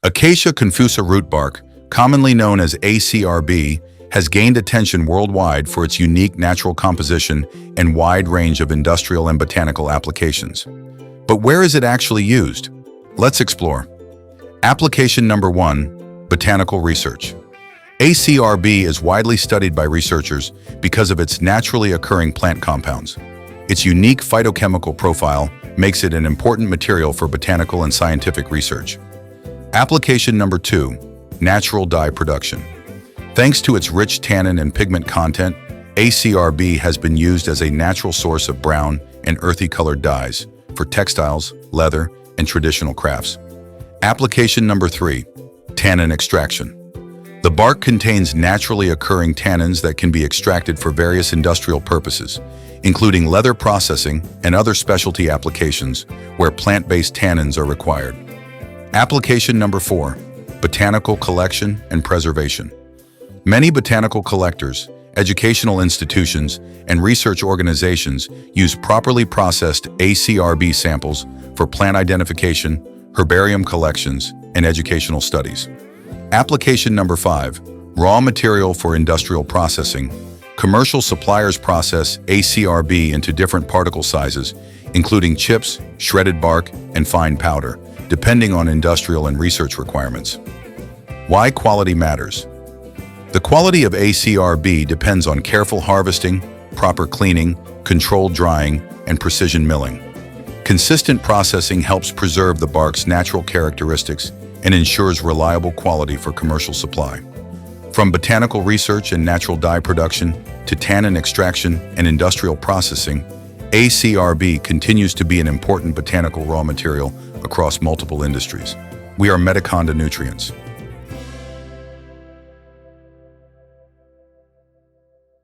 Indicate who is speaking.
Speaker 1: Acacia Confusa Root Bark, commonly known as ACRB, has gained attention worldwide for its unique natural composition and wide range of industrial and botanical applications. But where is it actually used? Let's explore. Application number 1, botanical research. ACRB is widely studied by researchers because of its naturally occurring plant compounds. Its unique phytochemical profile makes it an important material for botanical and scientific research. Application number 2, natural dye production. Thanks to its rich tannin and pigment content, ACRB has been used as a natural source of brown and earthy colored dyes for textiles, leather, and traditional crafts. Application number 3, tannin extraction. The bark contains naturally occurring tannins that can be extracted for various industrial purposes, including leather processing and other specialty applications where plant-based tannins are required. Application number 4, botanical collection and preservation. Many botanical collectors, educational institutions, and research organizations use properly processed ACRB samples for plant identification, herbarium collections, and educational studies. Application number 5, raw material for industrial processing. Commercial suppliers process ACRB into different particle sizes, including chips, shredded bark, and fine powder, depending on industrial and research requirements. Why quality matters? The quality of ACRB depends on careful harvesting, proper cleaning, controlled drying, and precision milling. Consistent processing helps preserve the bark's natural characteristics and ensures reliable quality for commercial supply. From botanical research and natural dye production to tannin extraction and industrial processing, ACRB continues to be an important botanical raw material across multiple industries. We are Medikonda Nutrients.